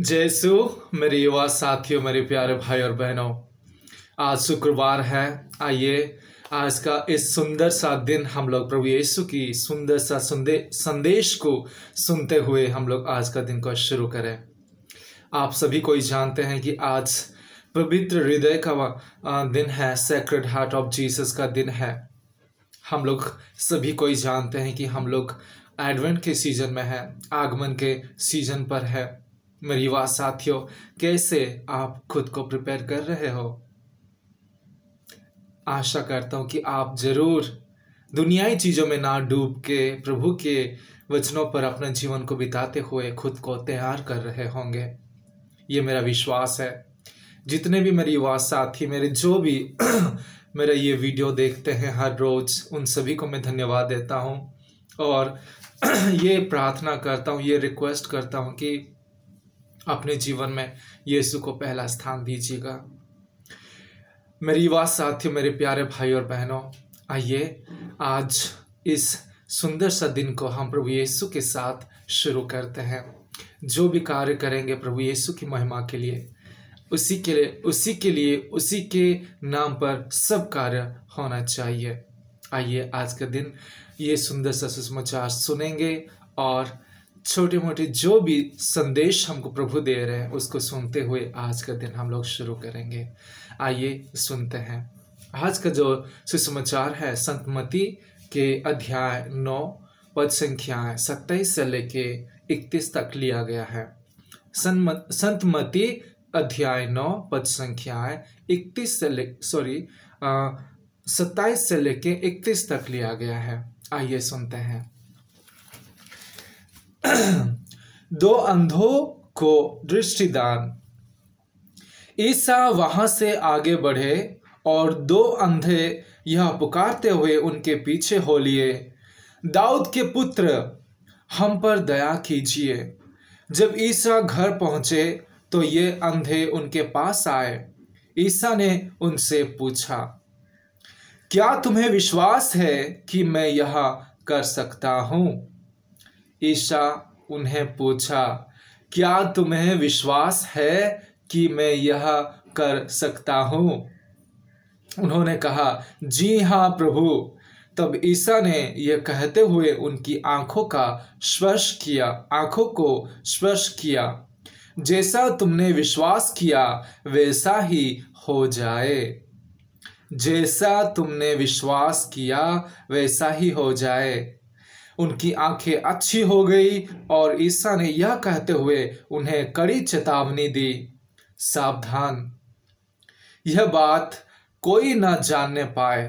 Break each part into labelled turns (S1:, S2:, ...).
S1: जय यीशु। मेरे युवा साथियों, मेरे प्यारे भाई और बहनों, आज शुक्रवार है। आइए आज का इस सुंदर सा दिन हम लोग प्रभु यीशु की सुंदर सा संदेश को सुनते हुए हम लोग आज का दिन को शुरू करें। आप सभी कोई जानते हैं कि आज पवित्र हृदय का दिन है, सैक्रेड हार्ट ऑफ जीसस का दिन है। हम लोग सभी कोई जानते हैं कि हम लोग एडवेंट के सीजन में है, आगमन के सीजन पर है। मेरे युवा साथियों, कैसे आप खुद को प्रिपेयर कर रहे हो? आशा करता हूं कि आप जरूर दुनियाई चीजों में ना डूब के प्रभु के वचनों पर अपने जीवन को बिताते हुए खुद को तैयार कर रहे होंगे। ये मेरा विश्वास है। जितने भी मेरे युवा साथी, मेरे जो भी मेरा ये वीडियो देखते हैं हर रोज, उन सभी को मैं धन्यवाद देता हूं और ये प्रार्थना करता हूं, ये रिक्वेस्ट करता हूं कि अपने जीवन में यीशु को पहला स्थान दीजिएगा। मेरे युवा साथियों, मेरे प्यारे भाई और बहनों, आइए आज इस सुंदर सा दिन को हम प्रभु यीशु के साथ शुरू करते हैं। जो भी कार्य करेंगे प्रभु यीशु की महिमा के लिए, उसी के नाम पर सब कार्य होना चाहिए। आइए आज का दिन ये सुंदर सा सुसमाचार सुनेंगे और छोटे मोटे जो भी संदेश हमको प्रभु दे रहे हैं उसको सुनते हुए आज का दिन हम लोग शुरू करेंगे। आइए सुनते हैं। आज का जो सुसमाचार है संत मत्ती के अध्याय 9 पद संख्याएं 27 से लेके 31 तक लिया गया है। संत मत्ती अध्याय 9 पद संख्याएं 27 से लेके 31 तक लिया गया है। आइए सुनते हैं। दो अंधों को दृष्टिदान। ईसा वहां से आगे बढ़े और दो अंधे यह पुकारते हुए उनके पीछे हो लिए, दाऊद के पुत्र, हम पर दया कीजिए। जब ईसा घर पहुंचे तो ये अंधे उनके पास आए। ईसा ने उनसे पूछा, क्या तुम्हें विश्वास है कि मैं यह कर सकता हूं? ईसा उन्हें पूछा, क्या तुम्हें विश्वास है कि मैं यह कर सकता हूं? उन्होंने कहा, जी हाँ प्रभु। तब ईसा ने यह कहते हुए उनकी आंखों को स्पर्श किया। जैसा तुमने विश्वास किया वैसा ही हो जाए। जैसा तुमने विश्वास किया वैसा ही हो जाए। उनकी आंखें अच्छी हो गई और ईसा ने यह कहते हुए उन्हें कड़ी चेतावनी दी, सावधान, यह बात कोई न जानने पाए।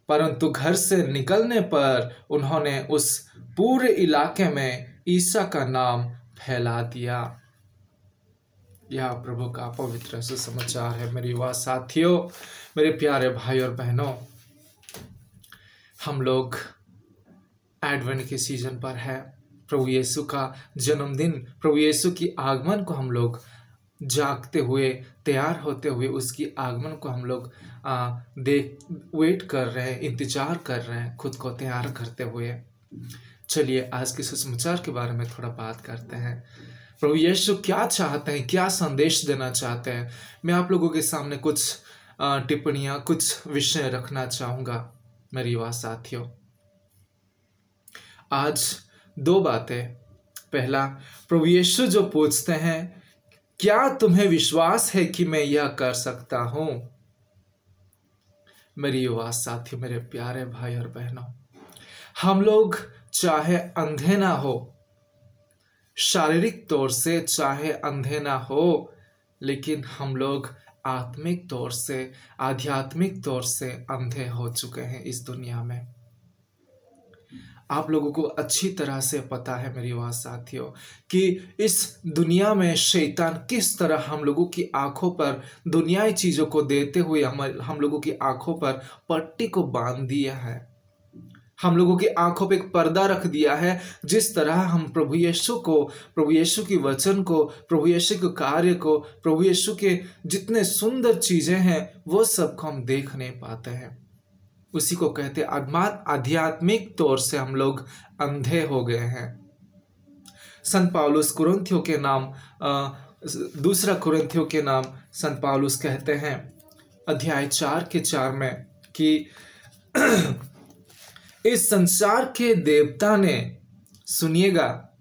S1: परंतु घर से निकलने पर उन्होंने उस पूरे इलाके में ईसा का नाम फैला दिया। यह प्रभु का पवित्र सुसमाचार है। मेरे युवा साथियों, मेरे प्यारे भाई और बहनों, हम लोग एडवेंट के सीजन पर है। प्रभु यीशु का जन्मदिन, प्रभु यीशु की आगमन को हम लोग जागते हुए, तैयार होते हुए उसकी आगमन को हम लोग वेट कर रहे हैं, इंतजार कर रहे हैं, खुद को तैयार करते हुए। चलिए आज के सुसमाचार के बारे में थोड़ा बात करते हैं। प्रभु यीशु क्या चाहते हैं, क्या संदेश देना चाहते हैं? मैं आप लोगों के सामने कुछ टिप्पणियां, कुछ विषय रखना चाहूँगा। मेरे युवा साथियों, आज दो बातें। पहला, प्रभु यीशु जो पूछते हैं, क्या तुम्हें विश्वास है कि मैं यह कर सकता हूं? मेरी युवा साथियों, मेरे प्यारे भाई और बहनों, हम लोग चाहे अंधे ना हो, शारीरिक तौर से चाहे अंधे ना हो, लेकिन हम लोग आत्मिक तौर से, आध्यात्मिक तौर से अंधे हो चुके हैं इस दुनिया में। आप लोगों को अच्छी तरह से पता है मेरी युवा साथियों कि इस दुनिया में शैतान किस तरह हम लोगों की आंखों पर दुनियाई चीजों को देते हुए हम लोगों की आंखों पर पट्टी को बांध दिया है। हम लोगों की आंखों पे एक पर्दा रख दिया है। जिस तरह हम प्रभु यीशु को, प्रभु यीशु की वचन को, प्रभु यीशु के कार्य को, प्रभु यीशु के जितने सुंदर चीजें हैं वो सबको हम देख नहीं पाते हैं। उसी को कहते आध्यात्मिक तौर से हम लोग अंधे हो गए हैं। संत पौलुस कुरिन्थियों के नाम दूसरा कुरिन्थियों के नाम संत पौलुस कहते हैं अध्याय 4 में कि इस संसार के देवता ने, सुनिएगा,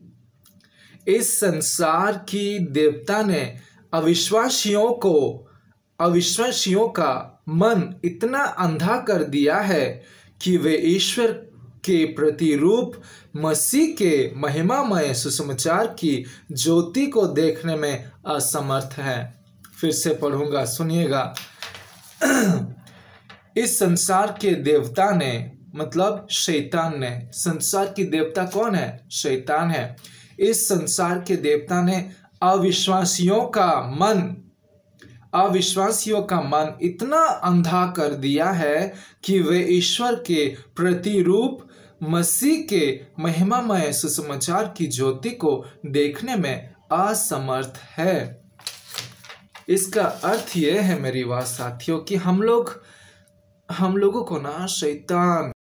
S1: इस संसार की देवता ने अविश्वासियों का मन इतना अंधा कर दिया है कि वे ईश्वर के प्रतिरूप मसीह के महिमामय सुसमाचार की ज्योति को देखने में असमर्थ हैं। फिर से पढ़ूंगा, सुनिएगा। इस संसार के देवता ने, मतलब शैतान ने, संसार की देवता कौन है? शैतान है। इस संसार के देवता ने अविश्वासियों का मन इतना अंधा कर दिया है कि वे ईश्वर के प्रतिरूप मसीह के महिमामय सुसमाचार की ज्योति को देखने में असमर्थ है। इसका अर्थ यह है मेरी बात साथियों कि हम लोगों को ना शैतान